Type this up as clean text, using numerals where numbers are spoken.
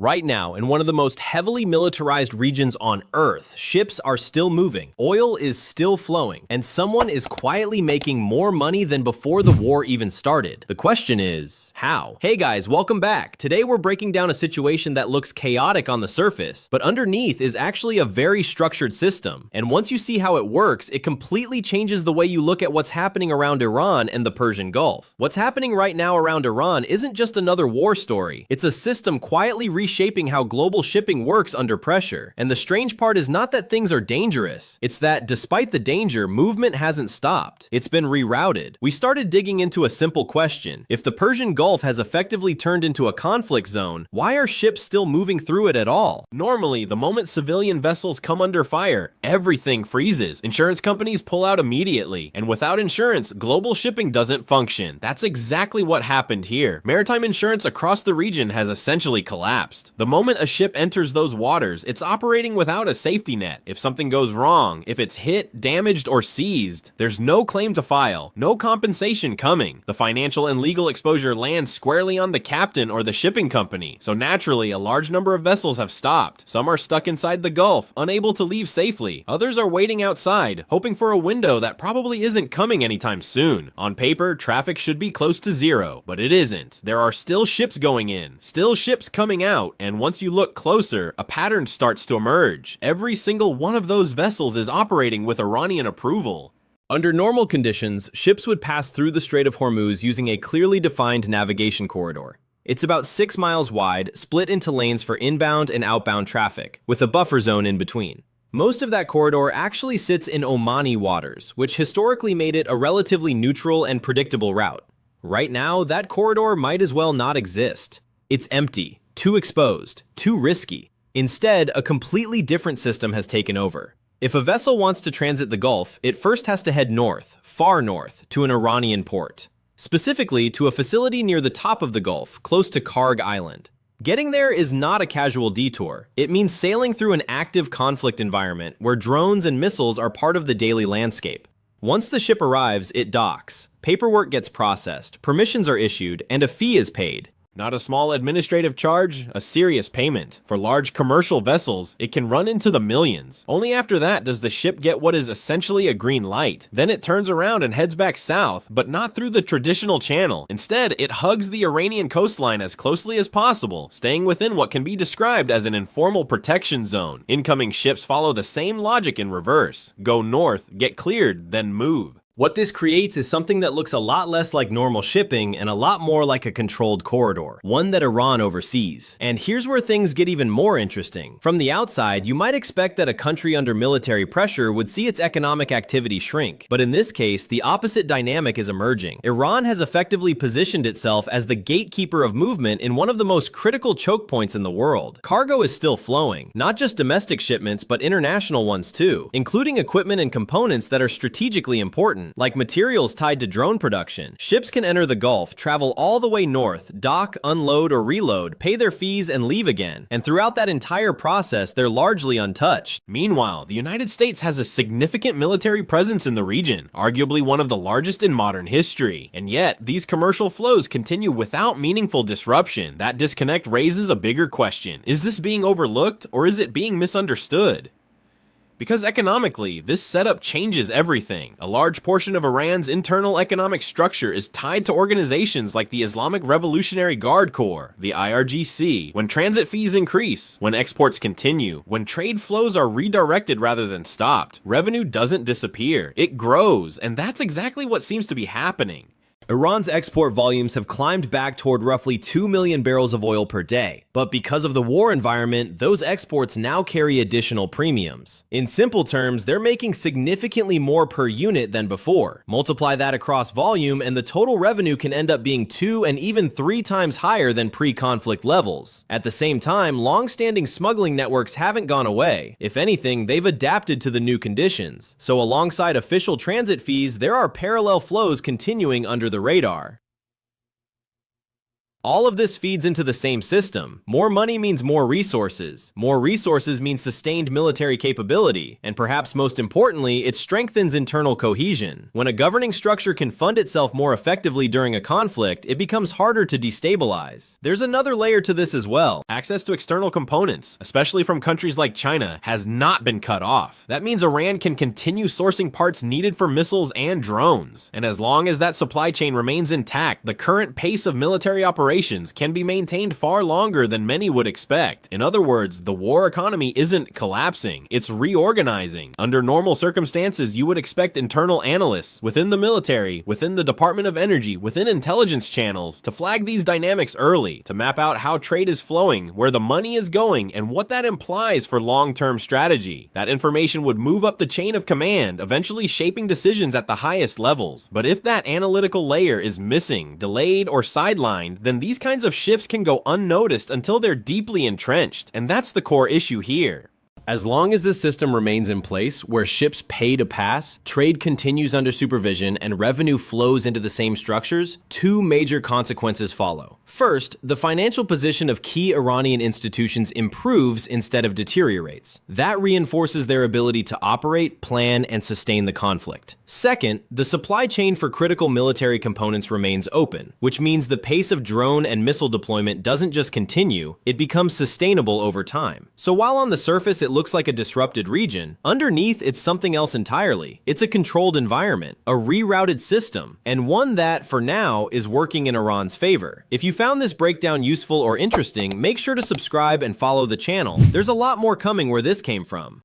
Right now, in one of the most heavily militarized regions on Earth, ships are still moving, oil is still flowing, and someone is quietly making more money than before the war even started. The question is, how? Hey guys, welcome back. Today we're breaking down a situation that looks chaotic on the surface, but underneath is actually a very structured system. And once you see how it works, it completely changes the way you look at what's happening around Iran and the Persian Gulf. What's happening right now around Iran isn't just another war story. It's a system quietly reshaping how global shipping works under pressure. And the strange part is not that things are dangerous. It's that despite the danger, movement hasn't stopped. It's been rerouted. We started digging into a simple question. If the Persian Gulf has effectively turned into a conflict zone, why are ships still moving through it at all? Normally, the moment civilian vessels come under fire, everything freezes. Insurance companies pull out immediately. And without insurance, global shipping doesn't function. That's exactly what happened here. Maritime insurance across the region has essentially collapsed. The moment a ship enters those waters, it's operating without a safety net. If something goes wrong, if it's hit, damaged, or seized, there's no claim to file, no compensation coming. The financial and legal exposure lands squarely on the captain or the shipping company. So naturally, a large number of vessels have stopped. Some are stuck inside the Gulf, unable to leave safely. Others are waiting outside, hoping for a window that probably isn't coming anytime soon. On paper, traffic should be close to zero, but it isn't. There are still ships going in, still ships coming out, and once you look closer, a pattern starts to emerge. Every single one of those vessels is operating with Iranian approval. Under normal conditions, ships would pass through the Strait of Hormuz using a clearly defined navigation corridor. It's about 6 miles wide, split into lanes for inbound and outbound traffic, with a buffer zone in between. Most of that corridor actually sits in Omani waters, which historically made it a relatively neutral and predictable route. Right now, that corridor might as well not exist. It's empty, too exposed, too risky. Instead, a completely different system has taken over. If a vessel wants to transit the Gulf, it first has to head north, far north, to an Iranian port. Specifically, to a facility near the top of the Gulf, close to Karg Island. Getting there is not a casual detour. It means sailing through an active conflict environment where drones and missiles are part of the daily landscape. Once the ship arrives, it docks. Paperwork gets processed, permissions are issued, and a fee is paid. Not a small administrative charge, a serious payment. For large commercial vessels, it can run into the millions. Only after that does the ship get what is essentially a green light. Then it turns around and heads back south, but not through the traditional channel. Instead, it hugs the Iranian coastline as closely as possible, staying within what can be described as an informal protection zone. Incoming ships follow the same logic in reverse. Go north, get cleared, then move. What this creates is something that looks a lot less like normal shipping and a lot more like a controlled corridor, one that Iran oversees. And here's where things get even more interesting. From the outside, you might expect that a country under military pressure would see its economic activity shrink. But in this case, the opposite dynamic is emerging. Iran has effectively positioned itself as the gatekeeper of movement in one of the most critical choke points in the world. Cargo is still flowing, not just domestic shipments, but international ones too, including equipment and components that are strategically important, like materials tied to drone production. Ships can enter the Gulf, travel all the way north, dock, unload, or reload, pay their fees, and leave again. And throughout that entire process, they're largely untouched. Meanwhile, the United States has a significant military presence in the region, arguably one of the largest in modern history. And yet, these commercial flows continue without meaningful disruption. That disconnect raises a bigger question. Is this being overlooked, or is it being misunderstood? Because economically, this setup changes everything. A large portion of Iran's internal economic structure is tied to organizations like the Islamic Revolutionary Guard Corps, the IRGC. When transit fees increase, when exports continue, when trade flows are redirected rather than stopped, revenue doesn't disappear. It grows, and that's exactly what seems to be happening. Iran's export volumes have climbed back toward roughly 2 million barrels of oil per day, but because of the war environment, those exports now carry additional premiums. In simple terms, they're making significantly more per unit than before. Multiply that across volume, and the total revenue can end up being 2 and even 3 times higher than pre-conflict levels. At the same time, long-standing smuggling networks haven't gone away. If anything, they've adapted to the new conditions. So alongside official transit fees, there are parallel flows continuing under the radar. All of this feeds into the same system. More money means more resources. More resources means sustained military capability. And perhaps most importantly, it strengthens internal cohesion. When a governing structure can fund itself more effectively during a conflict, it becomes harder to destabilize. There's another layer to this as well. Access to external components, especially from countries like China, has not been cut off. That means Iran can continue sourcing parts needed for missiles and drones. And as long as that supply chain remains intact, the current pace of military operations can be maintained far longer than many would expect. In other words, the war economy isn't collapsing, it's reorganizing. Under normal circumstances, you would expect internal analysts within the military, within the Department of Energy, within intelligence channels to flag these dynamics early, to map out how trade is flowing, where the money is going, and what that implies for long-term strategy. That information would move up the chain of command, eventually shaping decisions at the highest levels. But if that analytical layer is missing, delayed, or sidelined, then these kinds of shifts can go unnoticed until they're deeply entrenched, and that's the core issue here. As long as this system remains in place, where ships pay to pass, trade continues under supervision, and revenue flows into the same structures, two major consequences follow. First, the financial position of key Iranian institutions improves instead of deteriorates. That reinforces their ability to operate, plan, and sustain the conflict. Second, the supply chain for critical military components remains open, which means the pace of drone and missile deployment doesn't just continue, it becomes sustainable over time. So while on the surface it looks like a disrupted region, underneath it's something else entirely. It's a controlled environment, a rerouted system, and one that, for now, is working in Iran's favor. If you found this breakdown useful or interesting, make sure to subscribe and follow the channel. There's a lot more coming where this came from.